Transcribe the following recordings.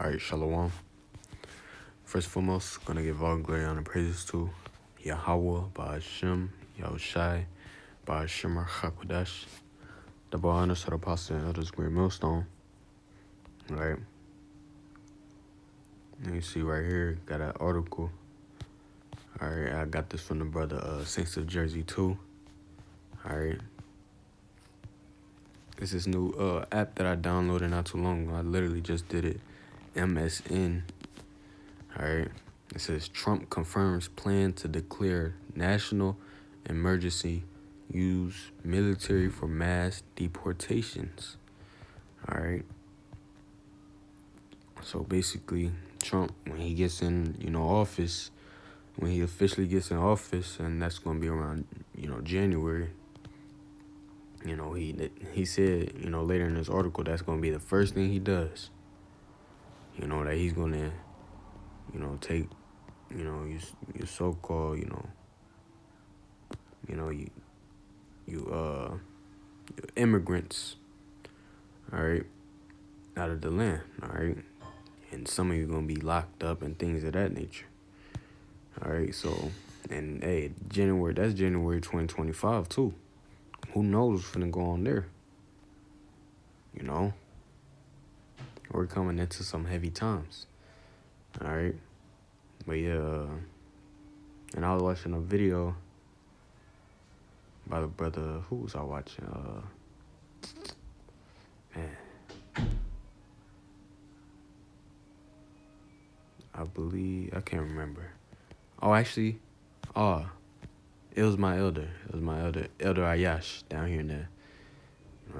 Alright, Shalom. First and foremost, gonna give all glory and praises to Yahweh, Ba'ashem, Yahushai, Ba'ashem Hakwadash. Double honors to the apostle and elders, great millstone. Alright. You see right here, got an article. Alright, I got this from the brother Saints of Jersey too. Alright. This is new app that I downloaded not too long ago. I literally just did it. MSN. Alright. It says Trump confirms plan to declare national emergency, use military for mass deportations. Alright. So basically, Trump, when he gets in, office, when he officially gets in office, and that's going to be around, January, he said, later in this article, that's going to be the first thing he does. That he's going to, take, your so-called, immigrants, all right, out of the land, all right? And some of you going to be locked up and things of that nature. All right, so, and hey, that's January 2025 too. Who knows what's finna go on there? We're coming into some heavy times. All right, but yeah, and I was watching a video by the brother, who was I watching? I believe, I can't remember. Oh, actually, it was my elder. Elder Ayash, down here in the,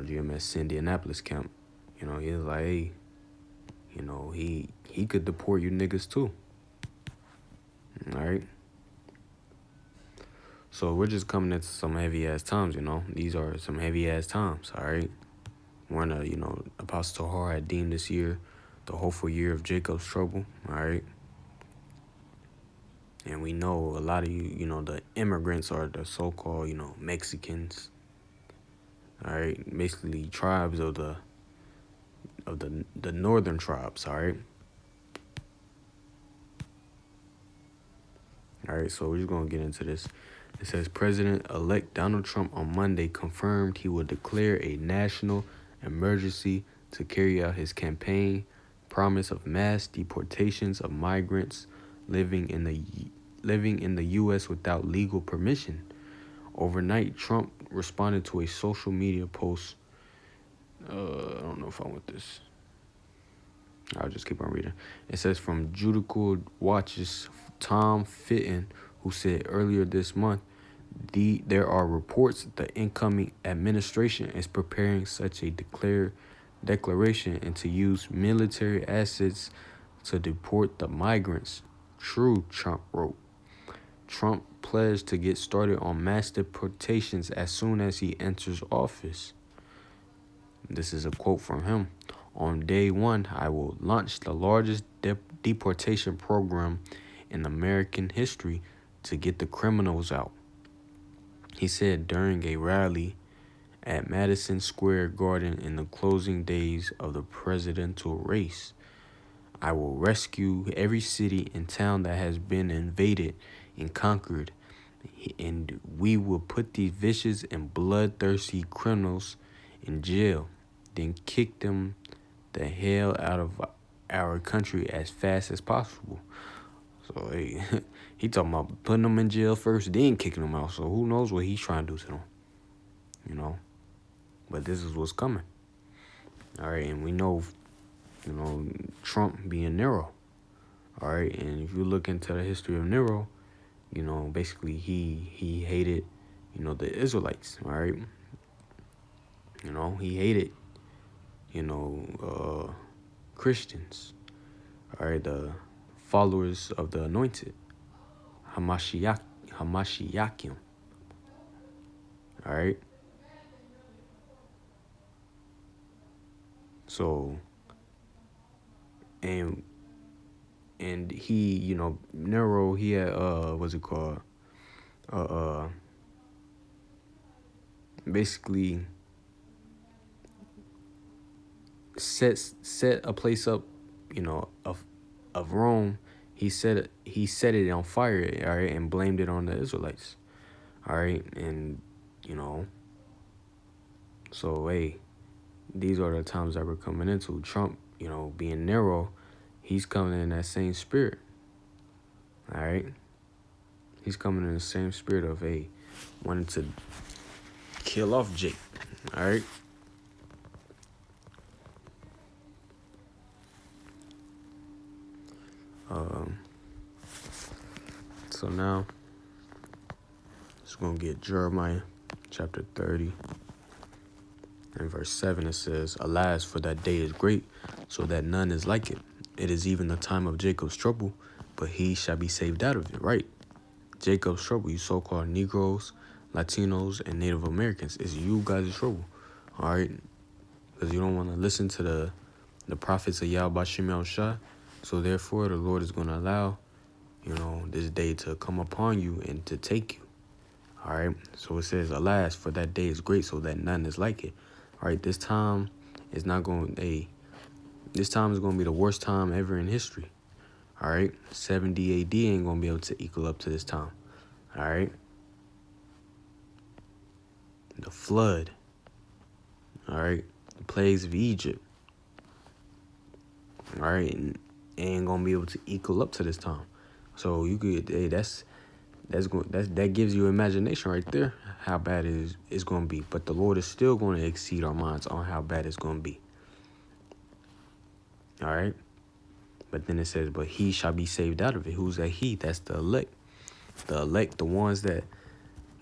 GMS Indianapolis camp. He was like, hey, he could deport you niggas too. All right. So we're just coming into some heavy ass times, These are some heavy ass times, all right? We're in a, Apostle Tahar had deemed this year the hopeful year of Jacob's trouble, all right? And we know a lot of you, the immigrants are the so-called, Mexicans, all right? Basically tribes of the northern tribes, all right? All right, so we're just going to get into this. It says President-elect Donald Trump on Monday confirmed he will declare a national emergency to carry out his campaign promise of mass deportations of migrants living in the U.S. without legal permission. Overnight, Trump responded to a social media post. I don't know if I want this. I'll just keep on reading. It says from Judicial Watch's Tom Fitton, who said earlier this month, there are reports the incoming administration is preparing such a declaration and to use military assets to deport the migrants. True, Trump wrote. Trump pledged to get started on mass deportations as soon as he enters office. This is a quote from him. On day one, I will launch the largest deportation program in American history to get the criminals out, he said during a rally at Madison Square Garden in the closing days of the presidential race. I will rescue every city and town that has been invaded and conquered, and we will put these vicious and bloodthirsty criminals in jail, then kick them the hell out of our country as fast as possible. So, hey, he talking about putting them in jail first, then kicking them out. So who knows what he's trying to do to them, But this is what's coming. All right, and we know, Trump being Nero. All right, and if you look into the history of Nero, basically he hated, the Israelites. All right, he hated, Christians. All right, the followers of the anointed, Hamashiachim. All right. So, and he, Nero, he had, what's it called? Basically set a place up of Rome, he set it on fire, all right, and blamed it on the Israelites, all right, and you know, so hey, these are the times that we're coming into. Trump, being narrow, he's coming in that same spirit, all right. He's coming in the same spirit of wanting to kill off Jake, all right. So now, it's going to get Jeremiah chapter 30 and verse 7. It says, "Alas, for that day is great, so that none is like it. It is even the time of Jacob's trouble, but he shall be saved out of it." Right? Jacob's trouble, you so-called Negroes, Latinos, and Native Americans, is you guys' trouble. All right? Because you don't want to listen to the prophets of Yahweh Shem Shah. So therefore, the Lord is going to allow, this day to come upon you and to take you. All right. So it says, "Alas, for that day is great, so that none is like it." All right. This time is not going. This time is going to be the worst time ever in history. All right. 70 AD ain't going to be able to equal up to this time. All right. The flood. All right. The plagues of Egypt. All right. And ain't going to be able to equal up to this time. So you could. That gives you imagination right there, how bad it's going to be. But the Lord is still going to exceed our minds on how bad it's going to be. All right? But then it says, "But he shall be saved out of it." Who's that he? That's the elect. The elect, the ones that,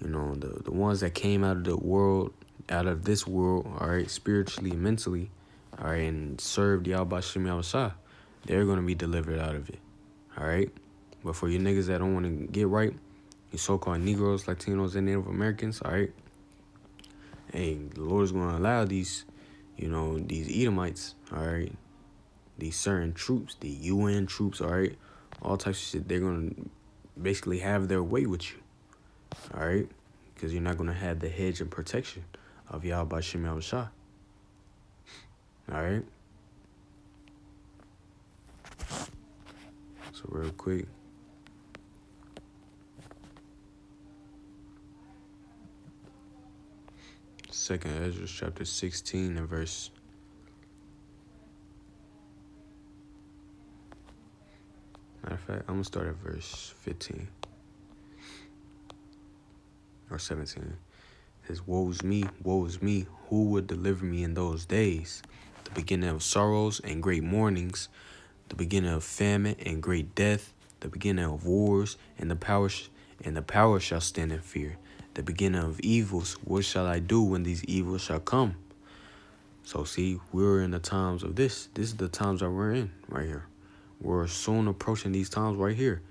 the ones that came out of the world, out of this world, all right, spiritually and mentally, all right, and served Yahweh Shem Yahushua. They're going to be delivered out of it. All right? But for you niggas that don't want to get right, you so-called Negroes, Latinos, and Native Americans, all right? Hey, the Lord is going to allow these, these Edomites, all right? These certain troops, the UN troops, all right? All types of shit, they're going to basically have their way with you, all right? Because you're not going to have the hedge and protection of Yahweh Shem Yahushua, all right? So real quick. Second Ezra chapter 16 and verse. Matter of fact, I'm gonna start at verse 15 or 17. It says, woe is me, who would deliver me in those days? The beginning of sorrows and great mournings, the beginning of famine and great death, the beginning of wars, and the power shall stand in fear. The beginning of evils, what shall I do when these evils shall come? So see, we're in the times of this. This is the times that we're in right here. We're soon approaching these times right here.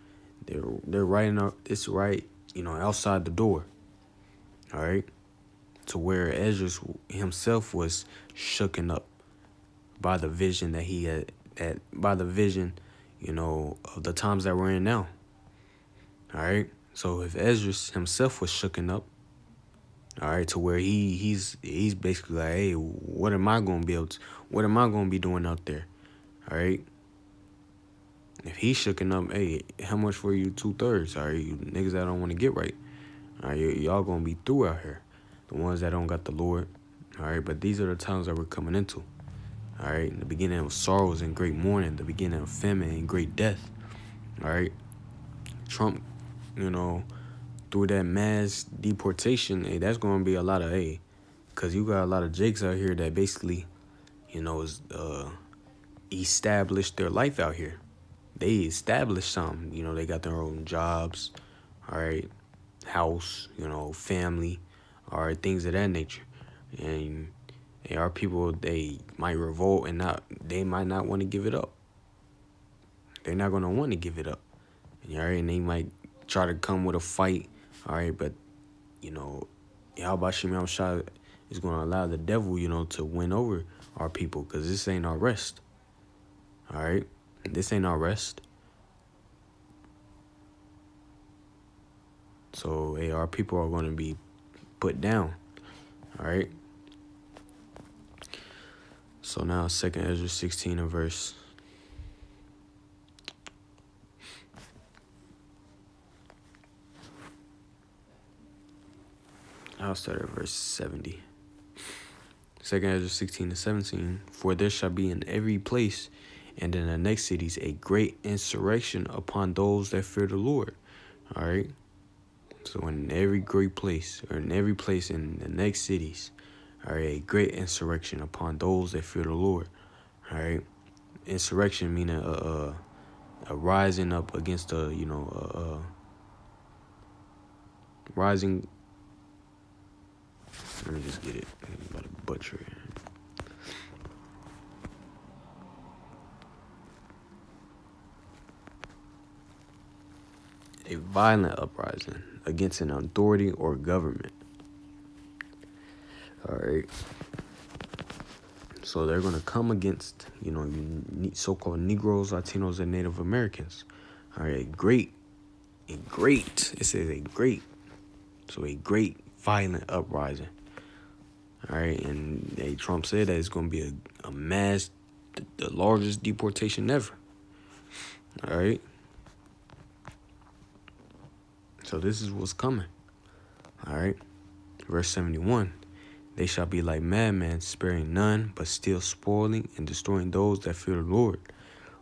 They're right in it's right, outside the door. All right. To where Ezra himself was shooken up by the vision that he had, by the vision, of the times that we're in now. All right. So if Ezra himself was shooken up, all right, to where he's basically like, hey, what am I going to be doing out there? All right. If he's shooken up, hey, how much for you 2/3? All right, you niggas that don't want to get right. All right, y'all going to be through out here. The ones that don't got the Lord. All right, but these are the times that we're coming into. All right, in the beginning of sorrows and great mourning, the beginning of famine and great death. All right, Trump, through that mass deportation, hey, that's going to be a lot of, because you got a lot of Jakes out here that basically, is established their life out here. They established something, they got their own jobs, all right, house, family, all right, things of that nature. And our people, they might revolt and they might not want to give it up. They're not going to want to give it up. All right, and they might try to come with a fight, all right, but, Yahweh Shem Yahushua is going to allow the devil, to win over our people, because this ain't our rest, all right? This ain't our rest. So, hey, our people are going to be put down, all right? So now, 2 Ezra 16 and verse I'll start at verse 70. Second Ezra 16-17. For there shall be in every place and in the next cities a great insurrection upon those that fear the Lord. All right. So in every great place, or in every place in the next cities, all right, a great insurrection upon those that fear the Lord. All right. Insurrection meaning a rising up against rising. Let me just get it. I'm about to butcher it. A violent uprising against an authority or government. All right. So they're going to come against, so-called Negroes, Latinos, and Native Americans. All right. It says a great. So a great violent uprising. All right. And Trump said that it's going to be a mass, the largest deportation ever. All right. So this is what's coming. All right. Verse 71. They shall be like madmen, sparing none, but still spoiling and destroying those that fear the Lord.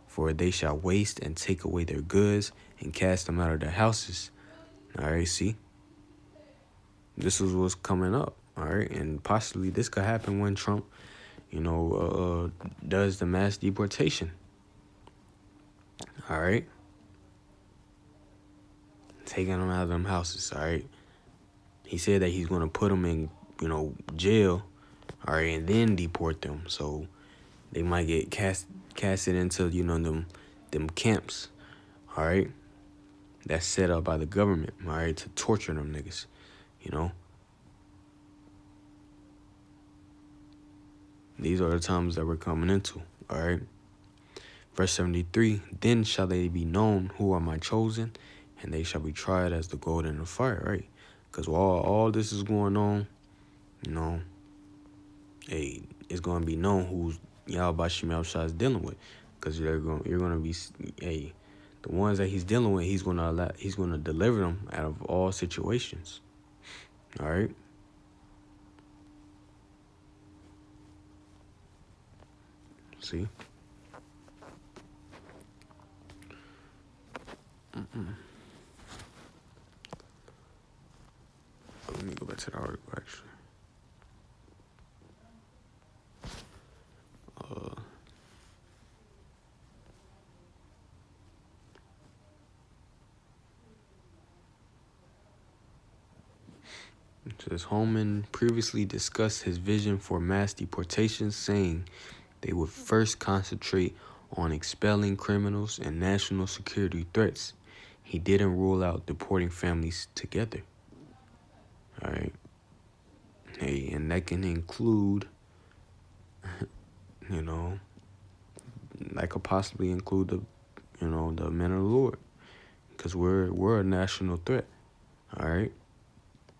For they shall waste and take away their goods and cast them out of their houses. All right, see? This is what's coming up. All right. And possibly this could happen when Trump, does the mass deportation. All right. Taking them out of them houses. All right. He said that he's going to put them in, jail. All right. And then deport them. So they might get casted into, them camps. All right. That's set up by the government. All right. To torture them niggas. These are the times that we're coming into. All right. Verse 73, then shall they be known who are my chosen, and they shall be tried as the gold in the fire, right? Because while all this is going on, it's going to be known who's Yahweh Shem Yahushua is dealing with. Because you're going to be, the ones that he's dealing with, he's going to deliver them out of all situations. All right? See? Let me go back to the article, actually. It says Holman previously discussed his vision for mass deportations, saying they would first concentrate on expelling criminals and national security threats. He didn't rule out deporting families together. All right. Hey, and that can include, that could possibly include the men of the Lord, because we're a national threat. All right.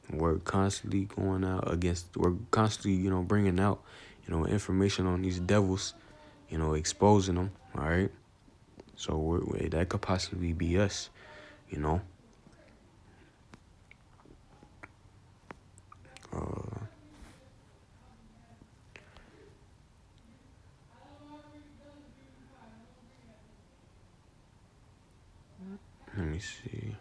We're constantly going out against. We're constantly, bringing out, information on these devils, exposing them. All right. So that could possibly be us, Let me see.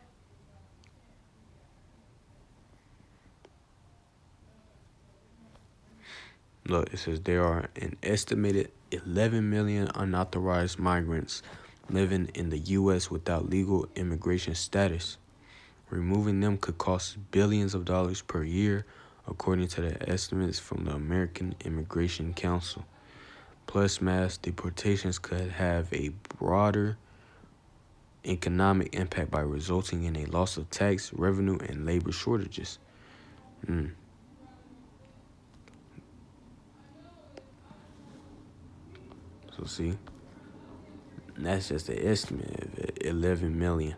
Look, it says there are an estimated 11 million unauthorized migrants living in the U.S. without legal immigration status. Removing them could cost billions of dollars per year, according to the estimates from the American Immigration Council. Plus, mass deportations could have a broader economic impact by resulting in a loss of tax revenue and labor shortages. So see, that's just the estimate of 11 million,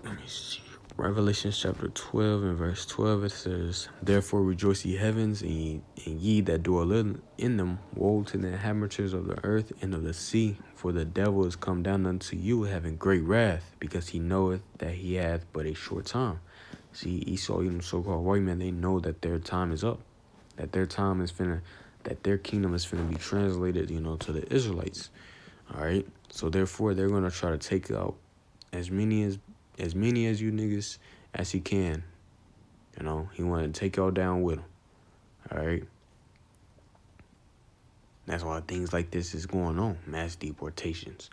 Let me see Revelation chapter 12 and verse 12, it says, "Therefore rejoice, ye heavens, and ye that dwell in them. Woe to the inhabitants of the earth and of the sea, for the devil is come down unto you, having great wrath, because he knoweth that he hath but a short time." See, Esau, even so-called white men, they know that their time is up, that their time is finna, that their kingdom is finna be translated, to the Israelites. All right, so therefore they're gonna try to take out as many as you niggas as he can. He wanted to take y'all down with him. All right. That's why things like this is going on, mass deportations.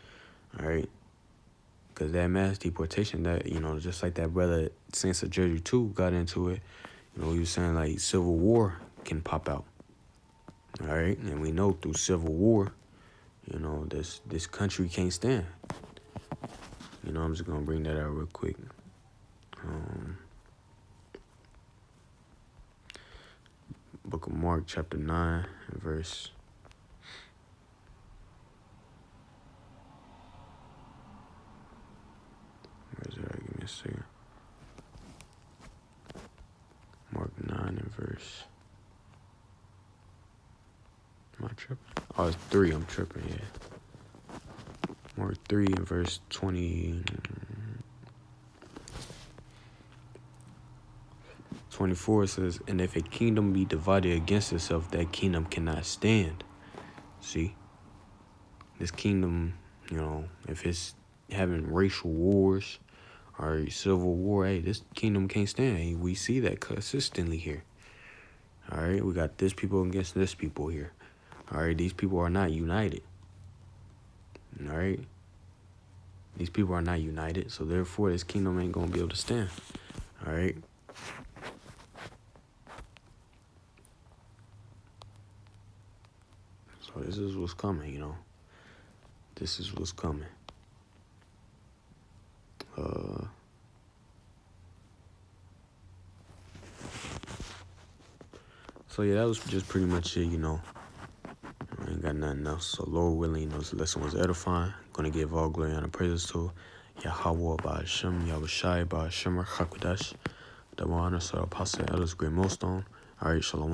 All right. Because that mass deportation, that, just like that brother Saints of Jersey 2 got into it, he was saying like civil war can pop out. All right. And we know through civil war, this country can't stand. I'm just going to bring that out real quick. Book of Mark, chapter 9, verse. Where's it at? Give me a second. Mark 9 and verse. Am I tripping? Oh, it's 3. I'm tripping, yeah. Mark 3 and verse 20. 24 says, "And if a kingdom be divided against itself, that kingdom cannot stand." See? This kingdom, if it's having racial wars or civil war, hey, this kingdom can't stand. Hey, we see that consistently here. All right? We got this people against this people here. All right? These people are not united. All right? These people are not united, so therefore this kingdom ain't going to be able to stand. All right? So this is what's coming, This is what's coming. So yeah, that was just pretty much it, I ain't got nothing else. So Lord willing, this lesson was edifying. Gonna give all glory and praises to Yahweh Ba'ashem, Yahushai Ba'ashem, Hakudash, the honor, so Apostle Ellis Great Millstone. All right, Shalom.